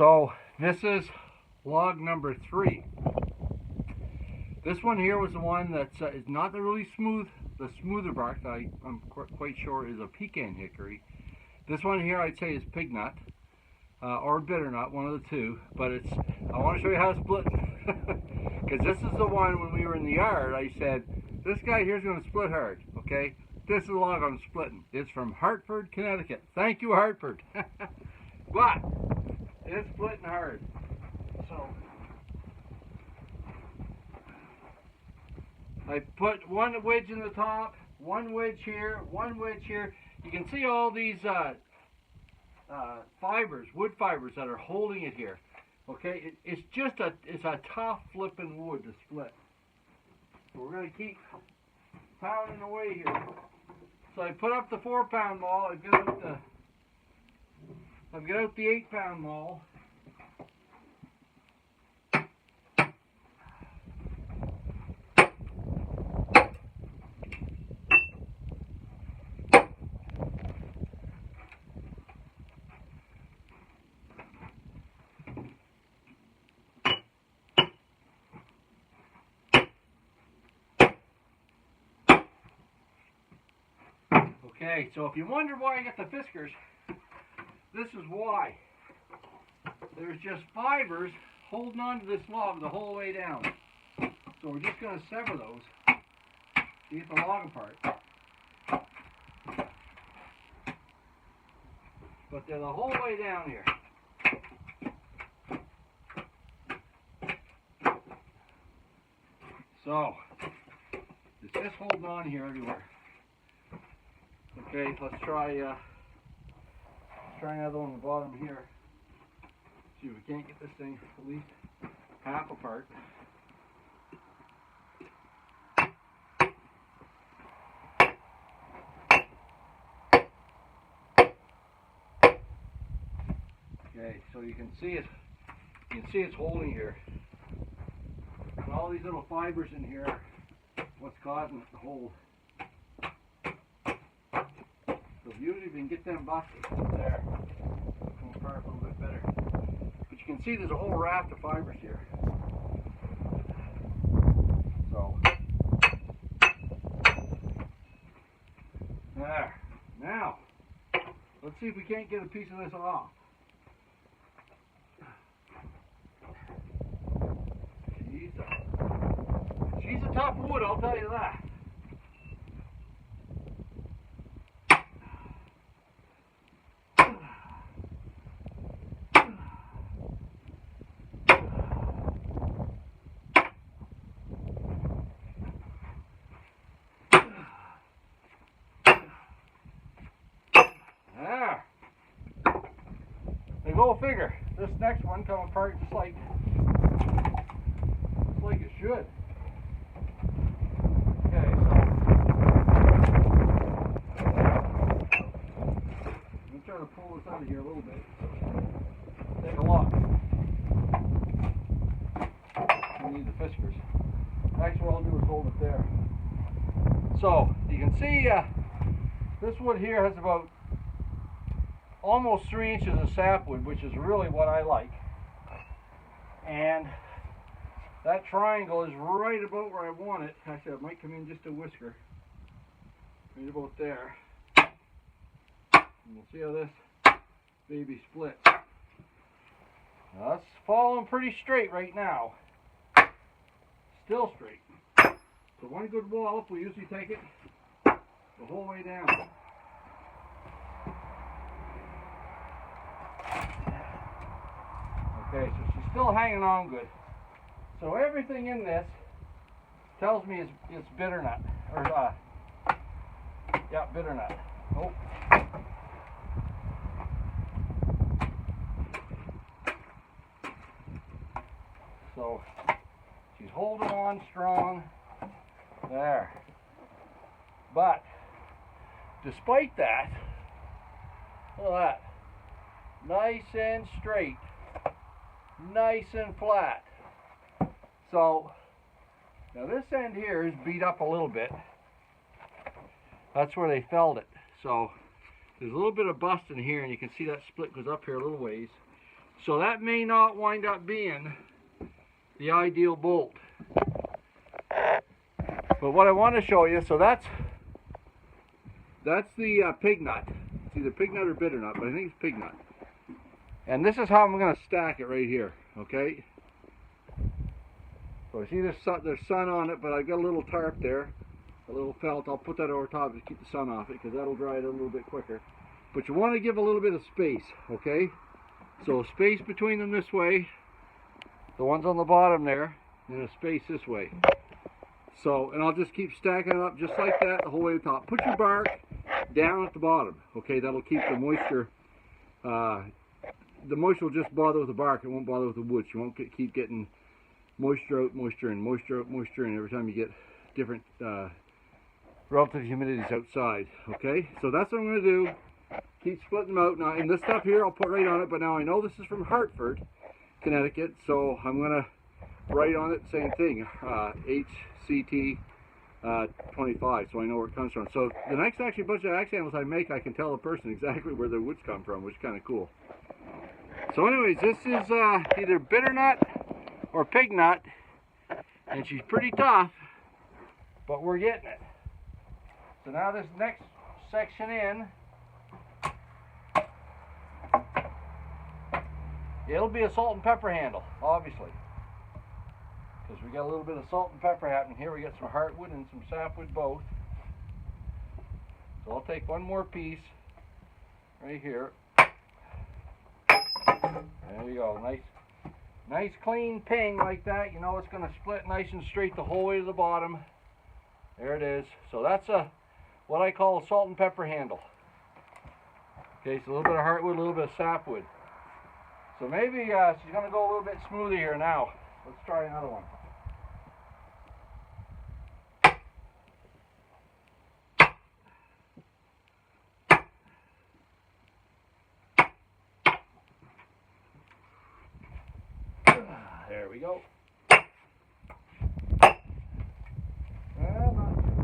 So this is log number 3. This one here was the one that's is not the really smooth, the smoother bark that I'm quite sure is a pecan hickory. This one here I'd say is pignut or bitternut, one of the two. But it's, I want to show you how to split, because this is the one when we were in the yard I said this guy here's going to split hard. Okay, this is the log I'm splitting. It's from Hartford, Connecticut. Thank you, Hartford. But it's splitting hard. So I put one wedge in the top, one wedge here, one wedge here. You can see all these fibers, wood fibers that are holding it here. Okay, it's a tough flipping wood to split. So we're going to keep pounding away here. So I put up the 4-pound maul. I've got out the 8-pound maul. Okay, so if you wonder why I got the fiskars, this is why. There's just fibers holding onto this log the whole way down. So we're just going to sever those to get the log apart. But they're the whole way down here. So, it's just holding on here everywhere. Okay, let's try another one on the bottom here. See if we can't get this thing at least half apart. Okay, so you can see it. You can see it's holding here. And all these little fibers in here are what's causing it to hold. So usually we can get them busted there. Come apart a little bit better. But you can see there's a whole raft of fibers here. So there. Now let's see if we can't get a piece of this off. She's a tough wood, I'll tell you that. There. Now go figure. This next one come apart just like it should. Okay, so I'm trying to pull this out of here a little bit. Take a look. We need the fiskars. Actually, what I'll do is hold it there. So you can see this wood here has about almost 3 inches of sapwood, which is really what I like. And that triangle is right about where I want it. Actually, it might come in just a whisker. Right about there. And we'll see how this baby splits. Now that's falling pretty straight right now. Still straight. So one good wallop, we usually take it the whole way down. Okay, so she's still hanging on good. So everything in this tells me it's bitternut, or yeah, bitternut. Oh. So she's holding on strong there. But despite that, look at that, nice and straight, nice and flat. So now this end here is beat up a little bit. That's where they felled it. So there's a little bit of bust in here, and you can see that split goes up here a little ways. So that may not wind up being the ideal bolt. But what I want to show you, so that's the Pignut. It's either Pignut or Bitternut, but I think it's Pignut. And this is how I'm going to stack it right here, okay? So I see there's sun on it, but I've got a little tarp there, a little felt. I'll put that over top to keep the sun off it, because that'll dry it a little bit quicker. But you want to give a little bit of space, okay? So space between them this way, the ones on the bottom there, and a space this way. So, and I'll just keep stacking it up just like that the whole way to the top. Put your bark down at the bottom, okay? That'll keep the moisture. The moisture will just bother with the bark. It won't bother with the wood. You won't keep getting moisture out, moisture in, moisture out, moisture in every time you get different relative humidities outside, okay? So that's what I'm going to do. Keep splitting them out. Now, and this stuff here I'll put right on it, but now I know this is from Hartford, Connecticut, so I'm going to write on it the same thing, HCT 25, so I know where it comes from. So the next actually bunch of axe handles I make, I can tell the person exactly where their woods come from, which is kind of cool. So anyways, this is either Bitternut or Pignut, and she's pretty tough, but we're getting it. So now this next section in, it'll be a salt and pepper handle, obviously, because we got a little bit of salt and pepper happening here. We got some heartwood and some sapwood both. So I'll take one more piece right here. There you go, nice clean ping like that. You know it's going to split nice and straight the whole way to the bottom. There it is. So that's what I call a salt and pepper handle. Okay, so a little bit of heartwood, a little bit of sapwood. So maybe she's going to go a little bit smoother here now. Let's try another one. There we go. Well, not too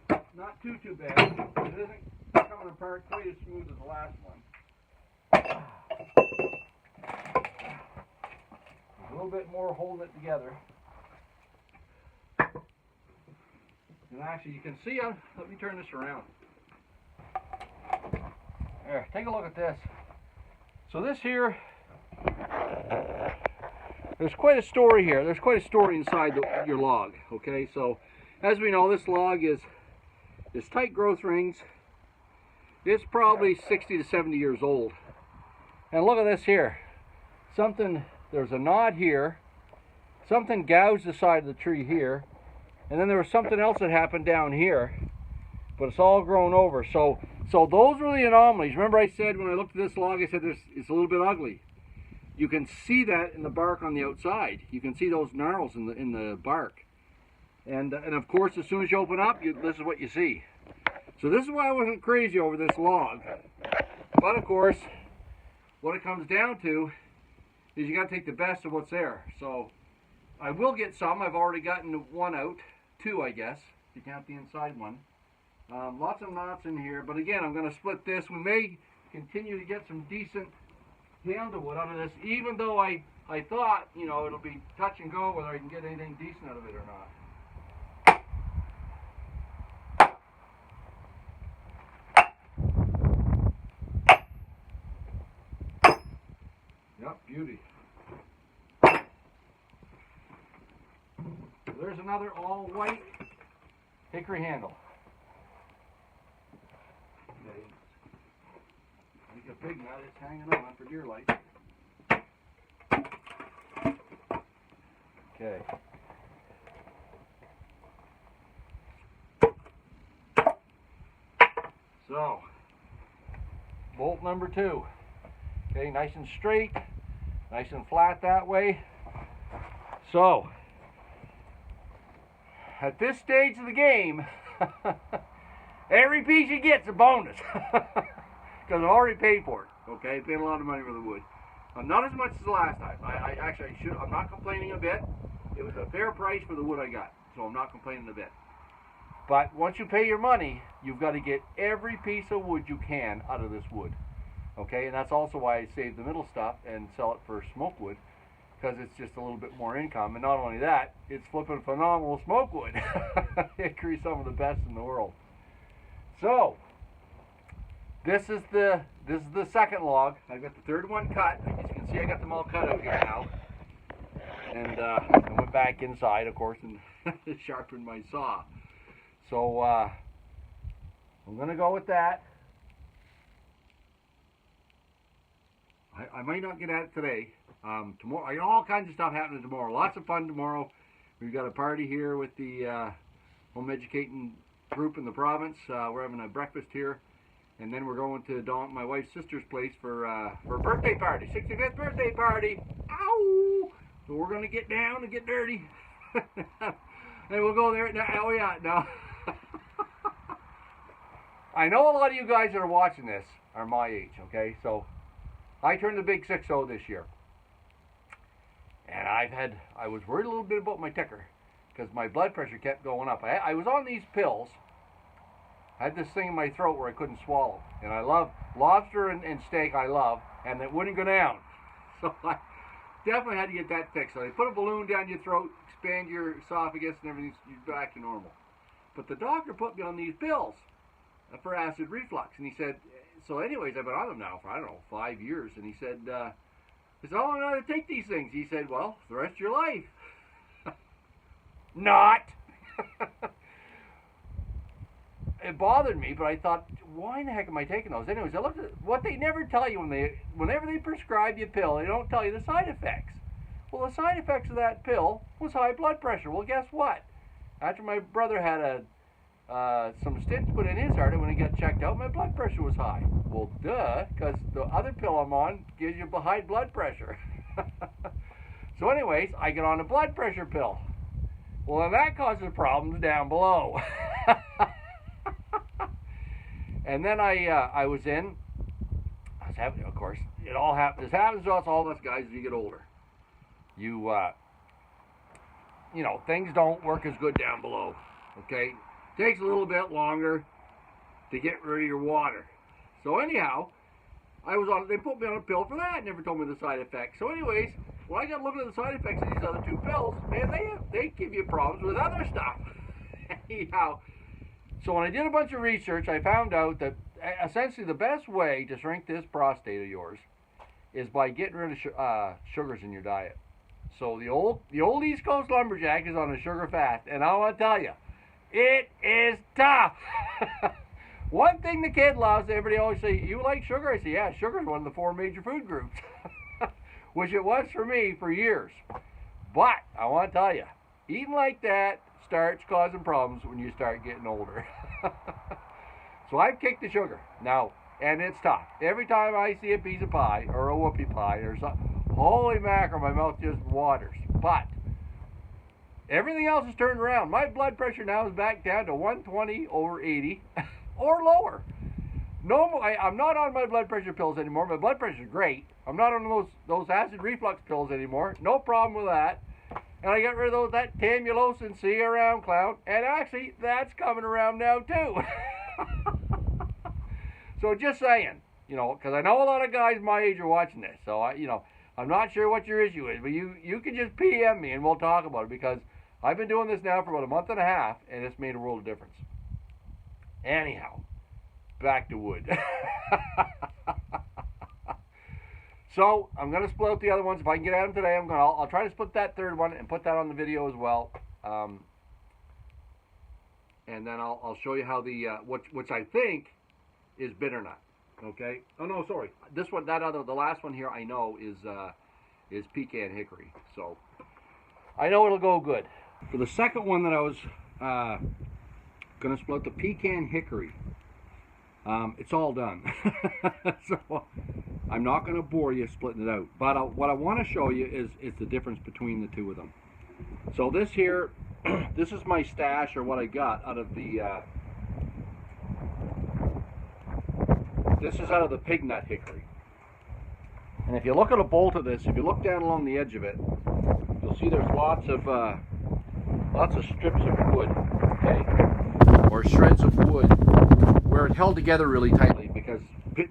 bad. Not too bad. It isn't coming apart quite as smooth as the last one. There's a little bit more holding it together. And actually, you can see, let me turn this around. There, take a look at this. So this here, there's quite a story here. There's quite a story inside your log, okay? So, as we know, this log is tight growth rings. It's probably 60 to 70 years old. And look at this here. There's a knot here. Something gouged the side of the tree here. And then there was something else that happened down here. But it's all grown over. So those were the anomalies. Remember I said when I looked at this log, I said it's a little bit ugly. You can see that in the bark on the outside. You can see those gnarls in the bark. And of course, as soon as you open up, this is what you see. So this is why I wasn't crazy over this log. But of course, what it comes down to is you got to take the best of what's there. So I will get some. I've already gotten one out. Two, I guess, if you count the inside one. Lots of knots in here, but again, I'm going to split this. We may continue to get some decent handlewood out of this, even though I thought, you know, it'll be touch and go whether I can get anything decent out of it or not. Yep, beauty. There's another all white hickory handle. Like a big nut, it's hanging on for dear life. Okay. So, bolt number 2. Okay, nice and straight, nice and flat that way. So, at this stage of the game, every piece you get's a bonus. Because I've already paid for it. Okay, paid a lot of money for the wood. Not as much as the last time. I'm not complaining a bit. It was a fair price for the wood I got, so I'm not complaining a bit. But once you pay your money, you've got to get every piece of wood you can out of this wood. Okay, and that's also why I save the middle stuff and sell it for smoke wood, because it's just a little bit more income. And not only that, it's flipping phenomenal smoke wood. Hickory, some of the best in the world. So this is the second log. I've got the third one cut. As you can see, I got them all cut out here now. And I went back inside, of course, and sharpened my saw. So I'm gonna go with that. I might not get at it today. Tomorrow, all kinds of stuff happening tomorrow. Lots of fun tomorrow. We've got a party here with the home educating group in the province. We're having a breakfast here, and then we're going to my wife's sister's place for a birthday party, 65th birthday party. Ow! So we're gonna get down and get dirty, and we'll go there. Oh yeah, no. I know a lot of you guys that are watching this are my age. Okay, so I turned the big 6-0 this year, and I was worried a little bit about my ticker because my blood pressure kept going up. I was on these pills. I had this thing in my throat where I couldn't swallow, and I love lobster and steak. I love, and it wouldn't go down, so I definitely had to get that fixed. So they put a balloon down your throat, expand your esophagus, and everything's back to normal. But the doctor put me on these pills for acid reflux, and he said. So anyways, I've been on them now for, I don't know, 5 years. And he said, how long do I take these things? He said, well, the rest of your life. Not. It bothered me, but I thought, why in the heck am I taking those? Anyways, I looked at what they never tell you whenever they prescribe you a pill, they don't tell you the side effects. Well, the side effects of that pill was high blood pressure. Well, guess what? After my brother had some stents put in his heart, and when he got checked out, my blood pressure was high. Well, duh, because the other pill I'm on gives you high blood pressure. So anyways, I get on a blood pressure pill. Well, then that causes problems down below. And then I was having, of course, it all happens. This happens to us, all of us guys, as you get older. You know, things don't work as good down below. Okay. Takes a little bit longer to get rid of your water. So anyhow, they put me on a pill for that, never told me the side effects. So anyways, when I got looking at the side effects of these other two pills, man, they give you problems with other stuff. Anyhow, so when I did a bunch of research, I found out that essentially the best way to shrink this prostate of yours is by getting rid of sugars in your diet. So the old East Coast lumberjack is on a sugar fast, and I want to tell you, it is tough. One thing the kid loves, everybody always say, you like sugar? I say, yeah, sugar is one of the 4 major food groups, which it was for me for years. But I want to tell you, eating like that starts causing problems when you start getting older. So I've kicked the sugar now, and it's tough. Every time I see a piece of pie or a whoopie pie or something, holy mackerel, my mouth just waters. But everything else is turned around. My blood pressure now is back down to 120/80 or lower. No more. I'm not on my blood pressure pills anymore. My blood pressure is great. I'm not on those acid reflux pills anymore. No problem with that. And I got rid of that Tamulosin C around clown. And actually, that's coming around now too. So just saying, you know, because I know a lot of guys my age are watching this. So I'm not sure what your issue is, but you can just PM me and we'll talk about it, because I've been doing this now for about a month and a half, and it's made a world of difference. Anyhow, back to wood. So I'm going to split out the other ones. If I can get at them today, I'll try to split that third one and put that on the video as well. And then I'll show you how which I think is bitternut. Okay. Oh no, sorry. This one, the last one here, I know is pecan hickory. So I know it'll go good. For the second one that I was going to split, the pecan hickory, it's all done. So I'm not going to bore you splitting it out. But what I want to show you is the difference between the two of them. So this here, this is my stash, or what I got out of the this is out of the Pignut hickory. And if you look at a bolt of this, if you look down along the edge of it, you'll see there's lots of strips of wood. Okay. or shreds of wood where it held together really tightly, because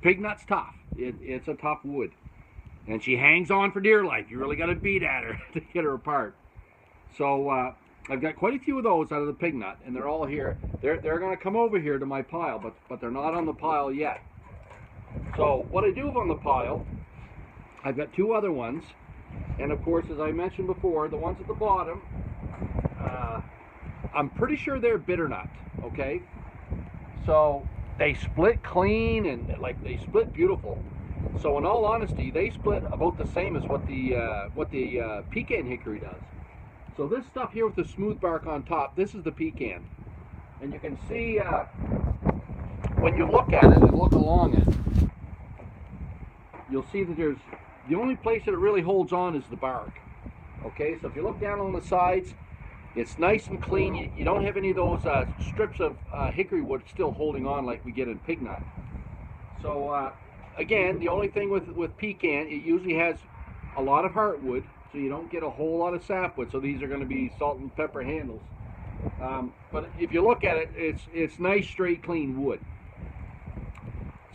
pignut's tough. It's a tough wood. And she hangs on for dear life. You really got to beat at her to get her apart. So I've got quite a few of those out of the pignut, and they're all here. They're going to come over here to my pile, but they're not on the pile yet. So what I do have on the pile, I've got two other ones, and of course, as I mentioned before, the ones at the bottom, I'm pretty sure they're bitternut, okay? So they split clean, and like they split beautiful. So in all honesty, they split about the same as what the pecan hickory does. So this stuff here with the smooth bark on top, this is the pecan. And you can see when you look at it and look along it, you'll see that there's, the only place that it really holds on is the bark. Okay, so if you look down on the sides, it's nice and clean. You don't have any of those strips of hickory wood still holding on like we get in pignut. So again, the only thing with pecan, it usually has a lot of heartwood, so you don't get a whole lot of sapwood. So these are going to be salt and pepper handles. But if you look at it, it's nice, straight, clean wood.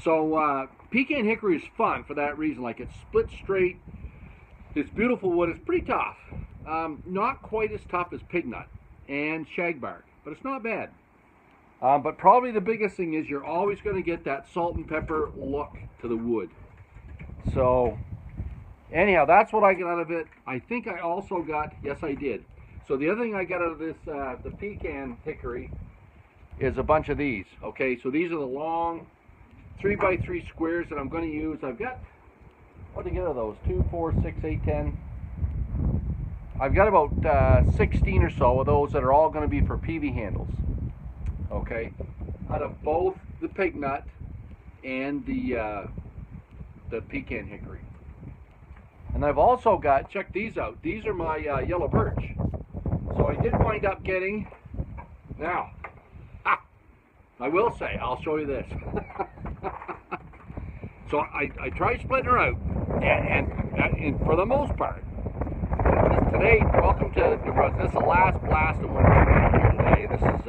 So pecan hickory is fun for that reason. Like, it's split straight. It's beautiful wood. It's pretty tough. Not quite as tough as pignut and shagbark, but it's not bad. But probably the biggest thing is you're always going to get that salt and pepper look to the wood. So anyhow, that's what I got out of it. I think I also got, yes I did. So the other thing I got out of this, the pecan hickory, is a bunch of these. Okay, so these are the long 3x3 squares that I'm going to use. I've got, what did I get of those? 2, 4, 6, 8, 10. I've got about 16 or so of those that are all going to be for PV handles. Okay, out of both the pignut and the pecan hickory. And I've also got, check these out, these are my yellow birch. So I did wind up getting, now, I will say, I'll show you this. So I tried splitting her out, and for the most part, today, welcome to New Brunswick. This is the last blast of winter here today. This is,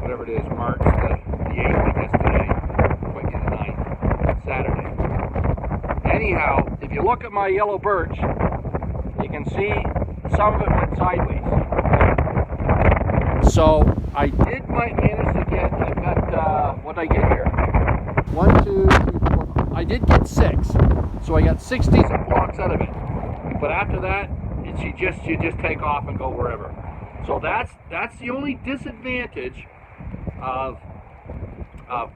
whatever it is, March the 8th, I guess, today. Might be the 9th, Saturday. Anyhow, if you look at my yellow birch, you can see some of it went sideways. So I did manage to get, I've got, what did I get here? 1, 2, 3, 4, I did get 6. So I got 6 decent blocks out of it. But after that, you just take off and go wherever. So that's the only disadvantage of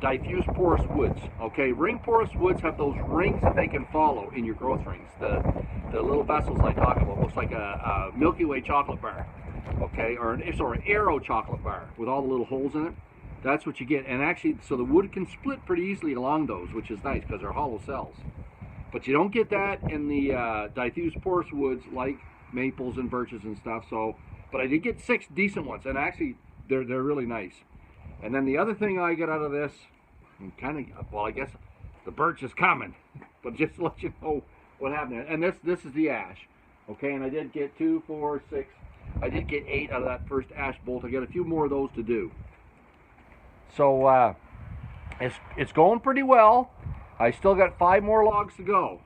diffuse porous woods. Okay, ring porous woods have those rings that they can follow in your growth rings. The little vessels I talk about, looks like a Milky Way chocolate bar. Okay, or an Aero chocolate bar with all the little holes in it. That's what you get. And actually, so the wood can split pretty easily along those, which is nice because they're hollow cells. But you don't get that in the diffuse porous woods like maples and birches and stuff. So, but I did get 6 decent ones, and actually they're really nice. And then the other thing I get out of this, and kind of, well, I guess the birch is coming, but just to let you know what happened. And this is the ash, okay. And I did get 2, 4, 6. I did get 8 out of that first ash bolt. I got a few more of those to do. So it's going pretty well. I still got 5 more logs to go.